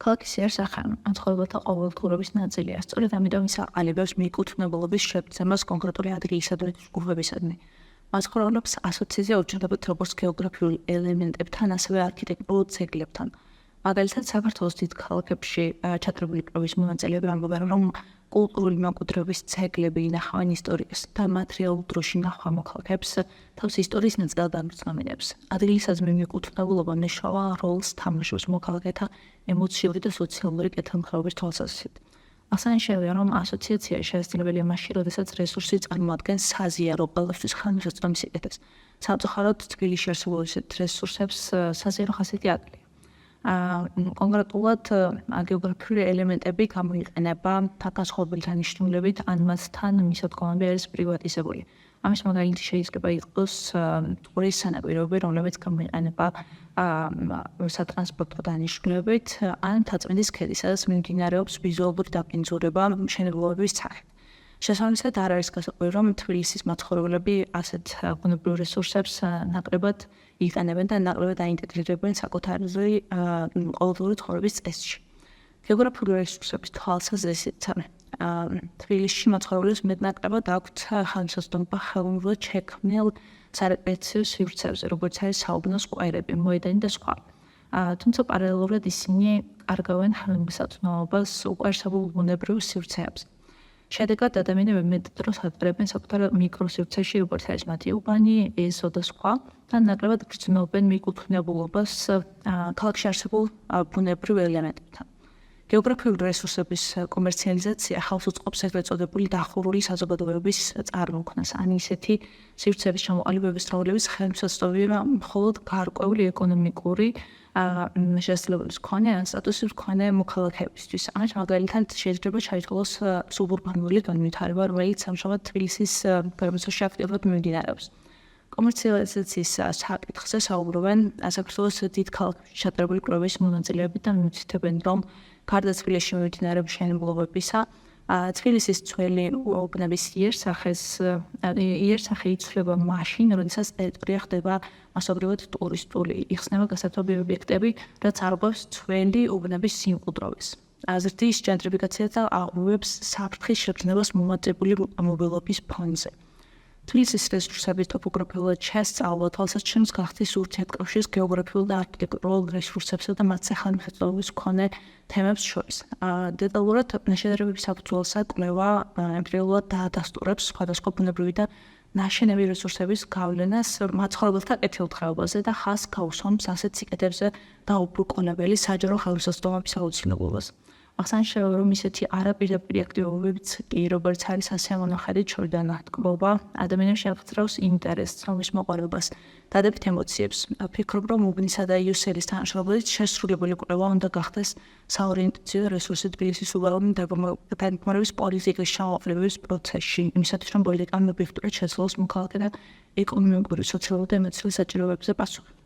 ქალაქის იერსახე მაცხოვრებელთა ყოველდღიურობის ნაწილია. სწორედ ამიტომ ის აყალიბებს მიეკუთვნებულობის შეცემას კონკრეტული ადგილისადმი ჯგუფებისადმი. მაცხოვრებლებს ასოციაცია უჩნდებათ როგორც გეოგრაფიულ ელემენტებთან, ასევე არქიტექტურულ ძეგლებთან. მაგალითად, საქართველოს დიდ ქალაქებში ჩატარებული პროვის მონაწილეები ამბობენ, რომ კულტურული მემკვიდრეობის ძეგლები ინახავენ ისტორიას და მათ რეალურ დროში ნახვა მოქალაქეებს თავს ისტორიის ნაწილად ამცნობინებს. ადგილისადმი მიეკუთვნებულობა მნიშვნელოვან როლს თამაშობს მოქალაქეთა ემოციური და სოციალური კეთილმოწყობის თვალსაზრისით. აღსანიშნავია, რომ ასოციაცია შესაძლებელია მაშინ, როდესაც რესურსი წარმოადგენს საზიარო ყველასთვის ხელმისაწვდომი სიკეთეს. სამწუხაროდ, თბილისში არსებულ ისეთ რესურსებს საზიარო ხასიათი აკლია. კონკრეტულად გეოგრაფიული ელემენტები გამოიყენება განსხვავებული დანიშნულებით, ან მასთან მისადგომები არის პრივატიზებული. ამის მაგალითი შეიძლება იყოს ტყურის სანაპიროები, რომლებიც გამოიყენება სატრანსპორტო დანიშნულებით, ან მთაწმინდის ქედი, სადაც მიმდინარეობს ვიზუალური დაბინძურება მშენებლობების სახით. შესაბამისად, არ არის გასაკვირი, რომ თბილისის მაცხოვრებლები ასეთ ბუნებრივ რესურსებს ნაკლებად იყენებენ და ნაკლებად აინტეგრირებენ საკუთარი ყოველდღიური ცხოვრების წესში. გეოგრაფიული რესურსების თვალსაზრისით თბილისში მაცხოვრებლებს მეტნაკლებად აქვთ ხელმისაწვდომობა ხელოვნურად შექმნილ სარეკრეაციო სივრცეებზე, როგორც არის საუბნოს კვერები, მოედანი და სხვა. თუმცა პარალელურად ისინი კარგავენ ხელმისაწვდომობას უყარსებულ ბუნებრივ სივრცეებზე. შედეგად ადამიანები მეტ დროს ატარებენ საკუთარ მიკროსივრცეში, როგორც არის მათი უბანი, ეზო და სხვა, და ნაკლებად გრძნობენ მიეკუთვნებულობას ქალაქში არსებულ ბუნებრივ ელემენტებთან. გეოგრაფიული რესურსების კომერციალიზაცია ხალხს უწყობს ეგრეთ წოდებული დახურული საზოგადოებების წარმოქმნას, ან ისეთი სივრცეების ჩამოყალიბების, რომლებიც ხელმისაწვდომია მხოლოდ გარკვეული ეკონომიკური შესაძლებლობის მქონე ან სტატუსის მქონე მოქალაქეებისთვის. ამას მაგალითად შეიძლება ჩაითვალოს სუბურბანული განვითარება, რომელიც ამჟამად თბილისის გარემოსაში აქტიურად მიმდინარეობს. კომერციალიზაციის საკითხზე საუბრობენ საქართველოს დიდ ქალაქებში ჩატარებული პროების მონაწილეები და მითითებენ, რომ გარდა თბილისში მიმდინარე მშენებლობებისა, თბილისის ძველი უბნების იერსახე იცვლება მაშინ, როდესაც ტერიტორია ხდება მასობრივად ტურისტული, იხსნება გასართობი ობიექტები, რაც არღვევს ძველი უბნების სიმყუდროვეს. ზრდის ჯენტრიფიკაცია და აღვივებს საფრთხის შეგრძნებას მომაძებული მობილობის ფონზე. თბილისის რესურსების ტოპოგრაფიულად შესწავლა თვალსაჩინოს გახდის ურთიერთკავშირის გეოგრაფიულ და არქიტექტურულ რესურსებსა და მათ სახელმწიფოების მქონე თემებს შორის. დეტალურად შედარებების საფუძველსა კვლევა ემპირიულად დაადასტურებს სხვადასხვა ბუნებრივი და ნაშენები რესურსების გავლენას მაცხოვრებელთა კეთილდღეობაზე და ხაზს გაუსვამს ასეთ სიკეთებზე დაუბრკოლებელი საჯარო ხელმისაწვდომობის აუცილებლობას. აღსანიშნავია, რომ ისეთი არაპირდაპირი აქტივობებიც კი, როგორც არის ასე მონახედით შორიდან ატკბობა, ადამიანებს შეაღწევს ინტერესს, რომლის მოყვარებას, დადებით ემოციებს. ვფიქრობ, რომ უბნისა და იუსელის თანამშრომლობით შესრულებული კვლევა უნდა გახდეს საორიენტაციო რესურსი თბილისის უბანური დაგეგმარების პოლიტიკის ჩამოყალიბების პროცესში, იმისათვის, რომ პოლიტიკამ ობიექტურად შეცვალოს მოქალაქეთა ეკონომიკური, სოციალური და ემოციური საჭიროებებზე პასუხი.